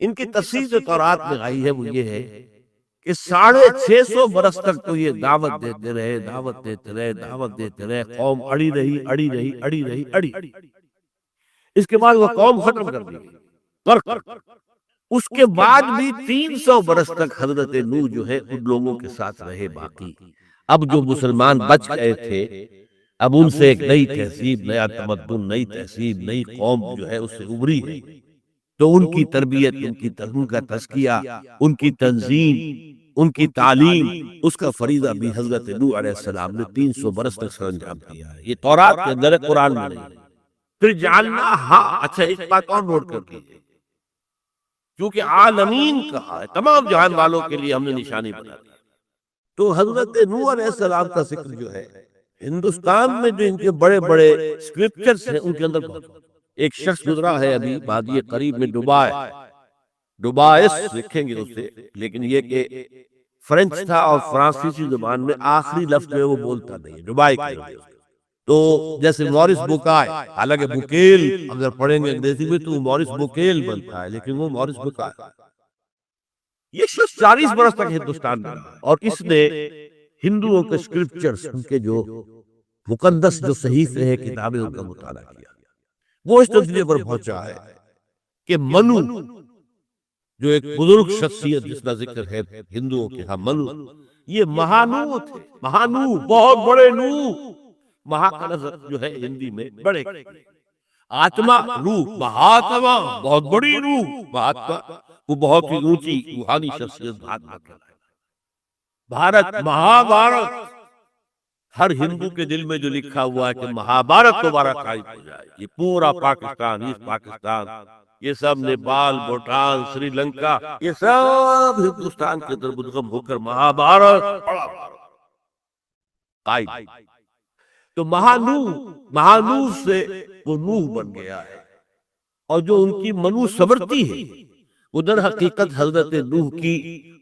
ان کی تفسیر جو تورات میں آئی ہے وہ یہ ہے کہ 650 برس تک تو یہ دعوت دیتے رہے، دعوت دیتے رہے، دعوت دیتے رہے، قوم اڑی رہی، اڑی رہی، اڑی رہی، اڑی رہی۔ اس کے بعد وہ قوم ختم کر دی گئی، غرق کر۔ اس کے بعد بھی 300 برس تک حضرت نوح جو ہے ان لوگوں کے ساتھ رہے باقی۔ اب جو مسلمان بچ گئے تھے، اب ان سے ایک نئی تہذیب، نیا تمدن، نئی تہذیب، نئی قوم جو ہے اس سے ابھری ہے، تو ان کی تربیت، ان کا تزکیہ، ان کی تنظیم، ان کی تعلیم، اس کا فریضہ بھی حضرت نوح علیہ السلام نے 300 برس تک سر انجام دیا ہے۔ یہ تورات کے اندر ہے، قرآن میں نہیں ہے۔ پھر جعلنا، ہاں اچھا ایک بات اور نوٹ کر لیجیے، کیونکہ عالمین کہا ہے، تمام جہان والوں کے لیے ہم نے نشانی بنا دی، تو حضرت نوح علیہ السلام کا ذکر جو ہے ہندوستان میں جو ان کے بڑے بڑے اسکرپچرز ہیں ان کے اندر بہت۔ ایک شخص گزرا ہے ابھی وادی قریب میں، ڈوبائس لکھیں گے اسے، لیکن یہ کہ فرینچ تھا اور فرانسیسی زبان میں آخری لفظ جو ہے وہ بولتا نہیں ہے، ڈوبائی کہیں گے۔ تو جیسے مورس بوکائے، حالانکہ بوکیل اگر پڑھیں گے انگریزی میں تو مورس بوکیل بنتا ہے، لیکن وہ مورس بوکائے۔ یہ شخص 40 برس تک ہندوستان میں رہا اور اس نے ہندوؤں کے اسکرپچرز، ان کے جو مقدس جو صحیفے ہیں، کتابیں، ان کا مطالعہ کیا۔ وہ اس نتیجے پر پہنچا ہے کہ منو جو ایک بزرگ شخصیت جس کا ذکر ہے ہندوؤں کے ہاں، منو یہ مہانو تھے، مہانو بہت بڑے نو، مہا کا لفظ جو ہے ہندی میں بڑے، آتما روح، مہاتما بہت بڑی روح، مہاتما وہ بہت ہی اونچی روحانی شخصیت، مہاتما کہلاتا ہے۔ بھارت، مہابھارت، ہر ہندو کے دل میں جو لکھا ہوا ہے کہ مہابھارت دوبارہ قائم ہو جائے، یہ پورا پاکستان، ایسٹ پاکستان، یہ سب نیپال، بھوٹان، سری لنکا، یہ سب ہندوستان کے اندر مدغم ہو کر مہابھارت قائم۔ تو مہانو سے وہ نوح بن گیا ہے، اور جو ان کی منو سمرتی ہے وہ در حقیقت حضرت نوح کی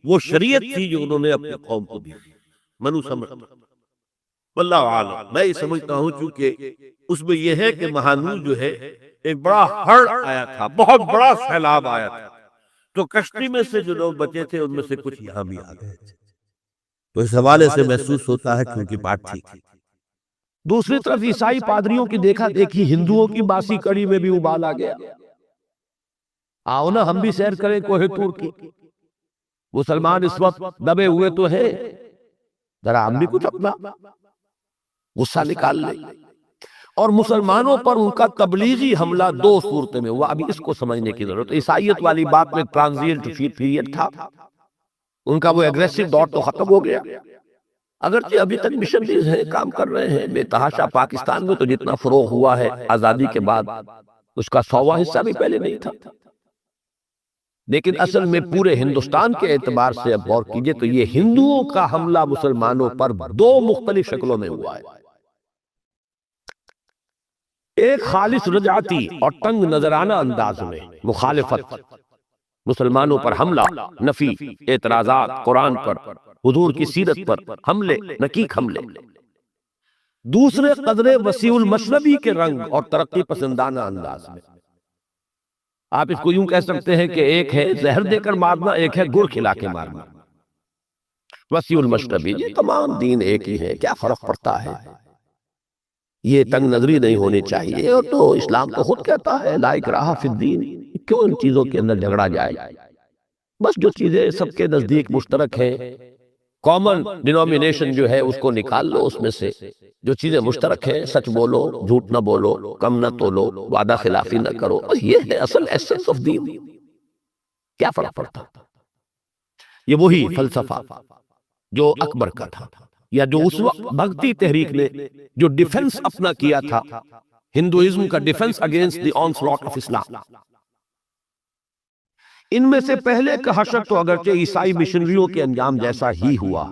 وہ شریعت تھی جو انہوں نے اپنے قوم کو دی، منو سمرتی۔ واللہ عالم، میں یہ سمجھتا ہوں چونکہ اس میں یہ ہے کہ مہانو جو ہے ایک بڑا ہڑ آیا تھا، بہت بڑا سیلاب آیا تھا، تو کشتی میں سے جو لوگ بچے تھے ان میں سے کچھ یہاں بھی آ گئے تھے، تو اس حوالے سے محسوس ہوتا ہے کہ ان کی بات ٹھیک ہے۔ دوسری طرف عیسائی پادریوں کی دیکھا دیکھی ہندوؤں کی باسی کڑی میں بھی ابال آ گیا۔ آؤ نا ہم بھی سیر کریں کوہ طور کی، مسلمان اس وقت دبے ہوئے تو ہے، ذرا ہم بھی کچھ اپنا غصہ نکال لیں۔ اور مسلمانوں پر ان کا تبلیغی حملہ دو صورتیں میں ہوا، ابھی اس کو سمجھنے کی ضرورت ہے۔ عیسائیت والی بات میں ٹرانزینٹ پیریڈ تھا، ان کا وہ ایگریسو دور تو ختم ہو گیا، اگرچہ ابھی تک مشنریز ہیں، کام کر رہے ہیں بے تحاشا۔ پاکستان میں تو جتنا فروغ ہوا ہے آزادی کے بعد، اس کا 100واں حصہ بھی پہلے نہیں تھا۔ لیکن اصل میں پورے ہندوستان کے اعتبار سے اب غور کیجئے تو یہ ہندوؤں کا حملہ مسلمانوں پر دو مختلف شکلوں میں ہوا ہے۔ ایک خالص رجعتی اور تنگ نظرانہ انداز میں مخالفت، مسلمانوں پر حملہ، نفی، اعتراضات، قرآن پر، حضور کی سیرت پر حملے، نکیک حملے۔ دوسرے قدرے وسیع المشربی کے رنگ اور ترقی پسندانہ انداز میں۔ آپ اس کو یوں کہہ سکتے ہیں کہ ایک ہے زہر دے کر مارنا، ایک ہے گڑ کھلا کے مارنا۔ وسیع المشربی، یہ تمام دین ایک ہی ہے، کیا فرق پڑتا ہے؟ یہ تنگ نظری نہیں ہونی چاہیے، اور تو اسلام تو خود کہتا ہے لا اکراہ فی الدین، کیوں ان چیزوں کے اندر جھگڑا جائے؟ بس جو چیزیں سب کے نزدیک مشترک ہیں، کامن ڈینومینیشن جو ہے اس کو نکال لو، اس میں سے جو چیزیں مشترک ہیں، سچ بولو، جھوٹ نہ بولو، کم نہ تولو، وعدہ خلافی نہ کرو، بس یہ ہے اصل ایسنس آف دین۔ کیا فرق پڑتا؟ یہ وہی فلسفہ جو اکبر کا تھا، یا جو اس وقت بھکتی تحریک نے جو ڈیفنس اپنا کیا تھا، ہندوازم کا ڈیفنس اگینسٹ دی آنسلاٹ آف اسلام۔ ان میں سے پہلے کا حشر تو اگرچہ عیسائی مشنریوں کے انجام جیسا ہی ہوا،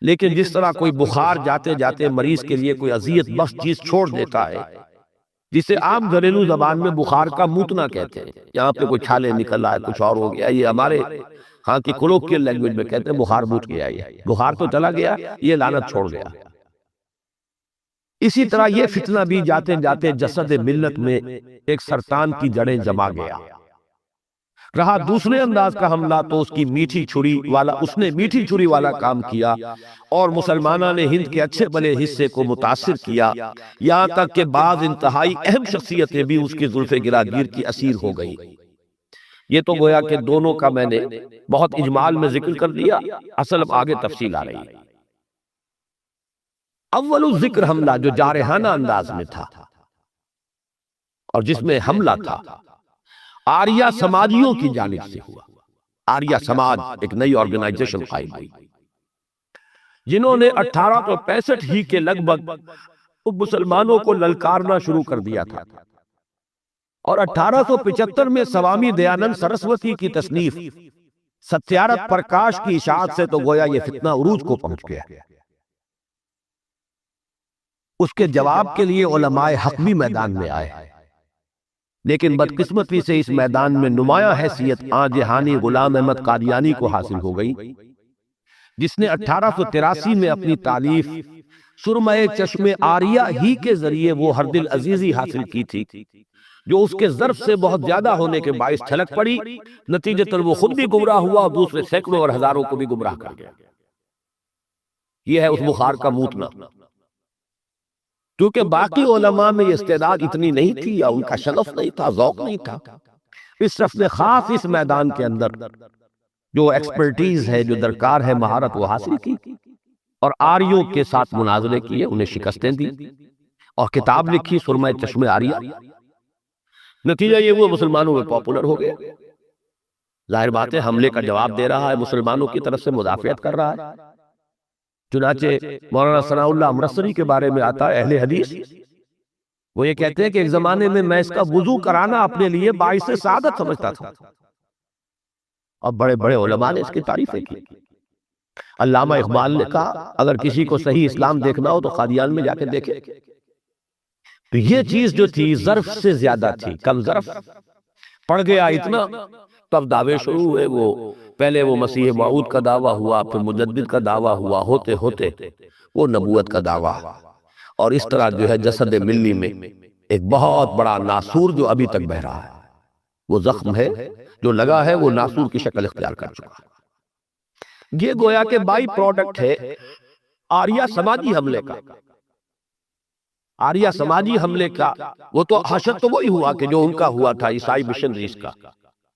لیکن جس طرح کوئی بخار جاتے جاتے مریض کے لیے کوئی اذیت بخش چیز چھوڑ دیتا ہے، جسے عام گھریلو زبان میں بخار کا موتنا کہتے ہیں، یہاں پہ کوئی چھالے نکل آئے، کچھ اور ہو گیا، یہ ہمارے ہاں کی کولوکیل لینگویج میں کہتے ہیں بخار موت گیا، یہ بخار تو چلا گیا، یہ لعنت چھوڑ گیا۔ اسی طرح یہ فتنہ بھی جاتے جاتے جسد ملت میں ایک سرطان کی جڑیں جما گیا۔ رہا دوسرے انداز کا حملہ تو اس نے میٹھی چھری والا کام کیا اور مسلمانوں نے ہند کے اچھے بھلے حصے کو متاثر کیا، یہاں تک کہ بعض انتہائی اہم شخصیتیں بھی اس کی زلف گراگیر کی اسیر ہو گئی۔ یہ تو گویا کہ دونوں کا میں نے بہت اجمال میں ذکر کر دیا، اصل اب آگے تفصیل آ رہی ہے۔ اول ذکر حملہ جو جارحانہ انداز میں تھا اور جس میں حملہ تھا آریہ سماجیوں کی جانب سے ہوا۔ آریہ سماج ایک نئی آرگنائزیشن قائم ہوئی جنہوں نے 1865 ہی کے لگ بھگ مسلمانوں کو للکارنا شروع کر دیا تھا، اور 1875 میں سوامی دیانند سرسوتی کی تصنیف ستیارتھ پرکاش کی اشاعت سے تو گویا یہ فتنہ عروج کو پہنچ گیا۔ اس کے جواب کے لیے علماء حق بھی میدان میں آئے، لیکن بدقسمتی سے اس میدان میں نمایاں حیثیت آن جہانی غلام احمد قادیانی کو حاصل ہو گئی، جس نے 1883 میں اپنی تالیف سرمہ چشم آریہ ہی کے ذریعے وہ ہر دل عزیزی حاصل کی تھی جو اس کے ظرف سے بہت زیادہ ہونے کے باعث چھلک پڑی، نتیجتاً وہ خود بھی گمراہ ہوا اور دوسرے سینکڑوں اور ہزاروں کو بھی گمراہ کر گیا۔ یہ ہے اس بخار کا موتنا، کیونکہ باقی علماء میں یہ استعداد اتنی نہیں تھی، یا ان کا شغف نہیں تھا، ذوق نہیں تھا۔ اس شخص نے خاص اس میدان کے اندر جو ایکسپرٹیز ہے، جو درکار ہے، مہارت وہ حاصل کی اور آریوں کے ساتھ مناظرے کیے، انہیں شکستیں دی اور کتاب لکھی سرمہ چشم آریہ۔ نتیجہ یہ وہ مسلمانوں میں پاپولر ہو گیا۔ ظاہر بات ہے حملے کا جواب دے رہا ہے، مسلمانوں کی طرف سے مدافعت کر رہا ہے۔ چنانچہ مولانا ثناء اللہ امرتسری کے بارے میں آتا ہے، اہل حدیث، وہ یہ کہتے ہیں کہ ایک زمانے میں اس کا وضو کرانا اپنے لیے باعث سعادت سمجھتا تھا، اور بڑے بڑے علماء نے اس کی تعریفیں کی۔ علامہ اقبال نے کہا اگر کسی کو صحیح اسلام دیکھنا ہو تو قادیان میں جا کے دیکھے۔ تو یہ چیز جو تھی ظرف سے زیادہ تھی، کم ظرف پڑ گیا اتنا، تب دعوے شروع ہوئے۔ وہ پہلے وہ مسیح موعود کا دعویٰ ہوا، پھر مجدد کا دعویٰ ہوا، ہوتے ہوتے وہ نبوت کا دعویٰ، اور اس طرح جو ہے جسد ملی میں ایک بہت بڑا ناسور جو ابھی تک بہہ رہا ہے، وہ زخم ہے جو لگا ہے، وہ ناسور کی شکل اختیار کر چکا ہے۔ یہ گویا کہ بائی پروڈکٹ ہے آریہ سماجی حملے کا۔ آریہ سماجی حملے کا وہ تو حشر تو وہی ہوا کہ جو ان کا ہوا تھا، عیسائی مشنریز کا،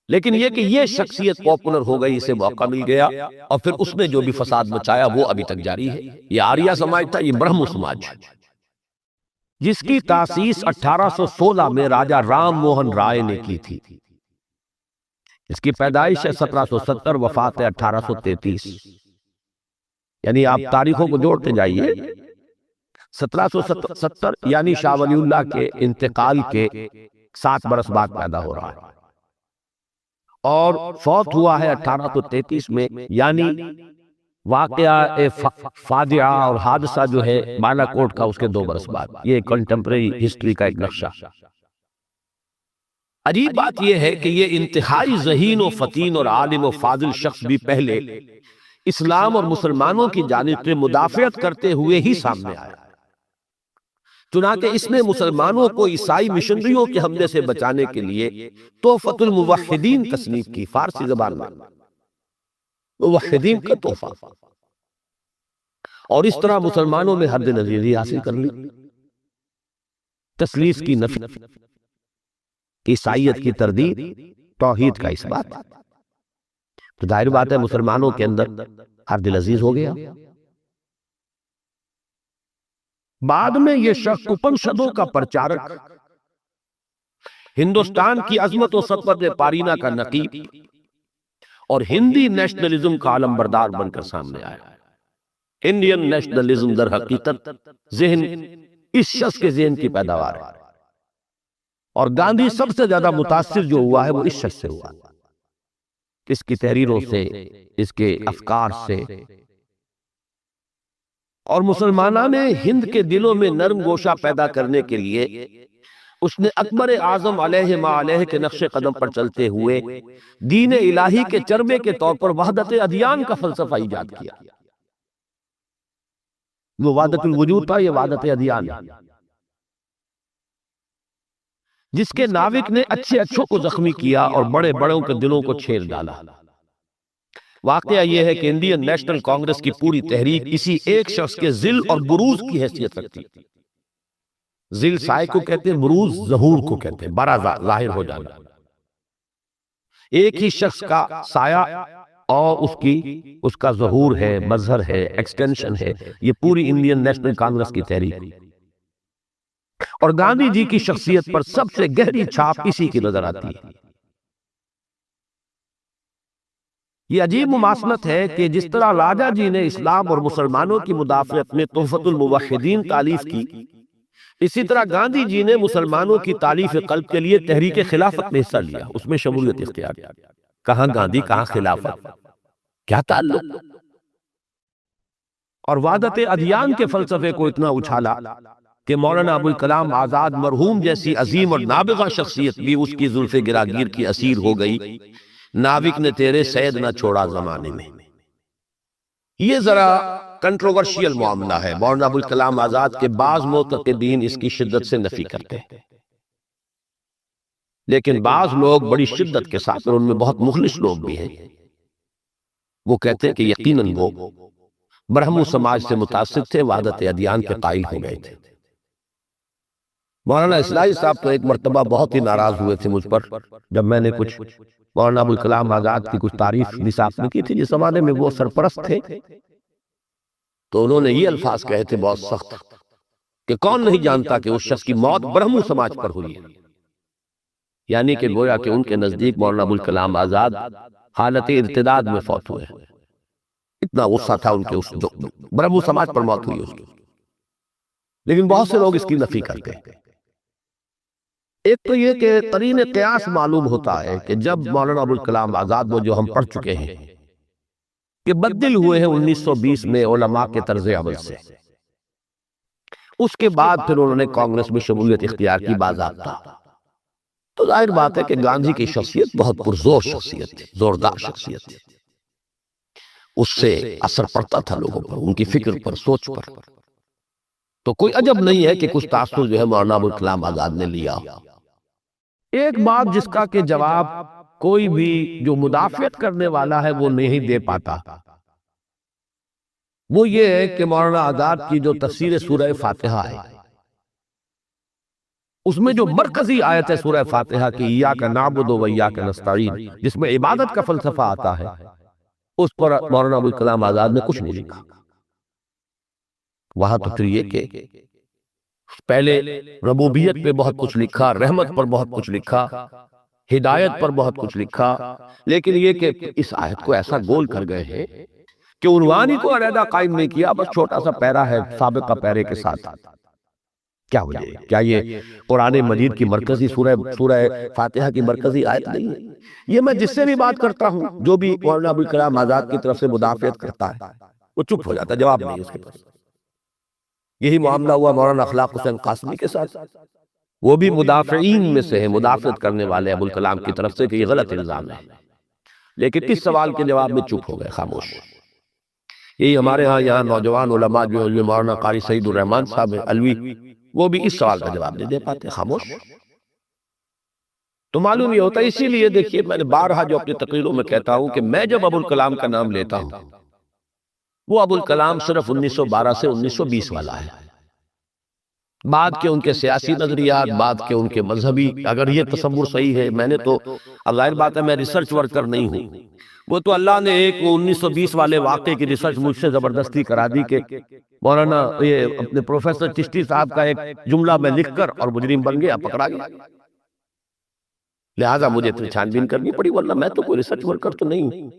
لیکن یہ کہ یہ شخصیت پاپولر ہو گئی، اسے موقع مل گیا، اور پھر اس نے جو بھی فساد مچایا وہ ابھی تک جاری ہے۔ یہ آریہ سماج تھا، یہ برہم سماج، جس کی تاسیس 1816 میں راجہ رام موہن رائے نے کی تھی۔ اس کی پیدائش ہے 1770، وفات ہے 1833، یعنی آپ تاریخوں کو جوڑتے جائیے۔ 1770 یعنی شاہ ولی اللہ کے انتقال کے 7 برس بعد پیدا ہو رہا ہے، اور فوت ہوا ہے 1833 میں، یعنی واقعہ فاجعہ اور حادثہ جو ہے بالا کوٹ کا اس کے 2 برس بعد۔ یہ کنٹمپریری ہسٹری کا ایک نقشہ۔ عجیب بات یہ ہے کہ یہ انتہائی ذہین و فتین اور عالم و فاضل شخص بھی پہلے اسلام اور مسلمانوں کی جانب سے مدافعت کرتے ہوئے ہی سامنے آیا۔ چنانچہ اس نے مسلمانوں کو عیسائی مشنریوں کے حملے سے بچانے کے لیے تحفۃ الموحدین تصنیف کی، فارسی زبان میں موحدین کا تحفہ، اور اس طرح مسلمانوں میں حد نظیری حاصل کر لی۔ تثلیث کی نفی، عیسائیت کی تردید، توحید کا اس بات، تو ظاہر بات ہے مسلمانوں کے اندر ہر دل عزیز ہو گیا۔ بعد میں یہ شخص اپنشدوں کا پرچارک، ہندوستان کی عظمت و سطوت پارینہ کا نقیب اور ہندی نیشنلزم کا علم بردار بن کر سامنے آیا۔ انڈین نیشنلزم در حقیقت ذہن اس شخص کے ذہن کی پیداوار ہے، اور گاندھی سب سے زیادہ متاثر جو ہوا ہے وہ اس شخص سے ہوا، اس کی تحریروں سے، اس کے افکار سے، اور مسلمانوں نے ہند کے دلوں میں نرم گوشہ پیدا کرنے کے لیے اس نے اکبر اعظم علیہ ما علیہ کے نقش قدم پر چلتے ہوئے دین الہی کے چربے کے طور پر وحدت ادیان کا فلسفہ ایجاد کیا۔ وہ وحدت الوجود تھا، یہ وحدت ادیان ہے۔ جس کے ناوک نے اچھے اچھوں کو زخمی کیا اور بڑے بڑوں کے دلوں کو چھیڑ ڈالا۔ واقعہ یہ ہے کہ انڈین نیشنل کانگریس کی پوری تحریک اسی ایک شخص کے ذل اور بروز کی حیثیت رکھتی۔ ذل سائے کو کہتے ہیں، بروز ظہور کو کہتے ہیں، براز ظاہر ہو جانا۔ ایک ہی شخص کا سایہ اور اس کا ظہور ہے، مظہر ہے، ایکسٹینشن ہے، یہ پوری انڈین نیشنل کانگریس کی تحریک۔ اور گاندھی جی کی شخصیت پر سب سے گہری چھاپ اسی کی نظر آتی ہے۔ یہ عجیب مماثلت ہے کہ جس طرح راجا جی نے اسلام اور مسلمانوں کی مدافعت میں تحفۃ الموحدین تالیف کی، اسی طرح گاندھی جی نے مسلمانوں کی تالیف قلب کے لیے تحریک خلافت میں حصہ لیا، اس میں شمولیت اختیار کی۔ کہاں گاندھی، کہاں خلافت، کیا تعلق؟ اور وحدت ادیان کے فلسفے کو اتنا اچھالا کہ مولانا ابوالکلام آزاد مرحوم جیسی عظیم اور نابغہ شخصیت بھی اس کی زلف گراگیر کی اسیر ہو گئی۔ ناوک نے تیرے سید نہ چھوڑا زمانے میں۔ یہ ذرا کنٹروورشیل معاملہ ہے۔ مولانا ابوالکلام آزاد کے بعض معتقدین اس کی شدت سے نفی کرتے ہیں، لیکن بعض لوگ بڑی شدت کے ساتھ، اور ان میں بہت مخلص لوگ بھی ہیں، وہ کہتے ہیں کہ یقیناً وہ برہمو سماج سے متاثر تھے، وحدت ادیان کے قائل ہو گئے تھے۔ مولانا اصلاحی صاحب تو ایک مرتبہ بہت ہی ناراض ہوئے تھے مجھ پر، جب میں نے کچھ مولانا ابوالکلام آزاد کی کچھ تعریف نصاب میں کی تھی۔ جس زمانے میں وہ سرپرست تھے تو انہوں نے یہ الفاظ کہے تھے بہت سخت کہ کون نہیں جانتا کہ اس شخص کی موت برہمو سماج پر ہوئی ہے، یعنی کہ گویا کہ ان کے نزدیک مولانا ابوالکلام آزاد حالت ارتداد میں فوت ہوئے۔ اتنا غصہ تھا ان کے اس جو برہمو سماج پر موت ہوئی اس کی۔ لیکن بہت سے لوگ اس کی نفی کرتے ہیں۔ ایک تو یہ کہ قرین قیاس معلوم ہوتا ہے کہ جب مولانا ابوالکلام آزاد وہ جو ہم پڑھ چکے ہیں کہ بدل ہوئے ہیں 1920 میں علماء کے طرز عمل سے، اس کے بعد پھر انہوں نے کانگریس میں شمولیت اختیار کی باضابطہ، تو ظاہر بات ہے کہ گاندھی کی شخصیت بہت پرزور شخصیت تھی، زوردار شخصیت تھی، اس سے اثر پڑتا تھا لوگوں پر، ان کی فکر پر، سوچ پر۔ تو کوئی عجب نہیں ہے کہ کچھ تاثر جو ہے مولانا ابوالکلام آزاد نے لیا۔ ایک بات جس کا کہ جواب کوئی بھی جو مدافعت کرنے والا ہے وہ نہیں دے پاتا، وہ یہ ہے کہ مولانا آزاد کی جو تفسیر سورہ فاتحہ ہے، اس میں جو مرکزی آیت ہے سورہ فاتحہ کی ایاک نعبد و ایاک نستعین، جس میں عبادت کا فلسفہ آتا ہے، اس پر مولانا ابوالکلام آزاد نے کچھ نہیں لکھا۔ وہاں تو پھر یہ کہ پہلے ربوبیت پہ بہت کچھ لکھا، رحمت پر بہت کچھ لکھا، ہدایت پر بہت کچھ لکھا، لیکن یہ کہ اس آیت کو ایسا گول کر گئے ہیں کہ عنوان ہی کو علیحدہ قائم نہیں کیا، بس چھوٹا سا پیرا ہے سابقہ پیرے کے ساتھ۔ کیا وجہ ہے؟ کیا یہ قرآن مجید کی مرکزی سورہ فاتحہ کی مرکزی آیت نہیں ہے؟ یہ میں جس سے بھی بات کرتا ہوں، جو بھی مولانا ابوالکلام آزاد کی طرف سے مدافعت کرتا ہے، وہ چپ ہو جاتا ہے، جواب نہیں اس کے پاس۔ یہی معاملہ ہوا مولانا اخلاق حسین قاسمی کے ساتھ، وہ بھی مدافعین میں سے ہیں، مدافعت کرنے والے ابوالکلام کی طرف سے کہ یہ غلط الزام ہے، لیکن اس سوال کے جواب میں چپ ہو گئے، خاموش۔ یہی ہمارے ہاں یہاں نوجوان علماء جو مولانا قاری سعید الرحمن صاحب علوی، وہ بھی اس سوال کا جواب نہیں دے پاتے، خاموش۔ تو معلوم یہ ہوتا ہے، اسی لیے دیکھیے میں نے بارہا جو اپنی تقریروں میں کہتا ہوں کہ میں جب ابوالکلام کا نام لیتا ہوں، وہ ابوالکلام صرف 1912 سے 1920 والا ہے۔ بعد کے ان کے سیاسی نظریات، بعد کے ان کے مذہبی، اگر یہ تصور صحیح ہے، میں نے تو ظاہر بات ہے میں ریسرچ ورکر نہیں ہوں، وہ تو اللہ نے ایک 1920 والے واقعے کی ریسرچ مجھ سے زبردستی کرا دی کہ مولانا یہ اپنے پروفیسر چشتی صاحب کا ایک جملہ میں لکھ کر اور مجرم بن گیا، پکڑا گیا، لہٰذا مجھے تو چھان بین کرنی پڑی، ورنہ میں تو کوئی ریسرچ ورکر تو نہیں ہوں۔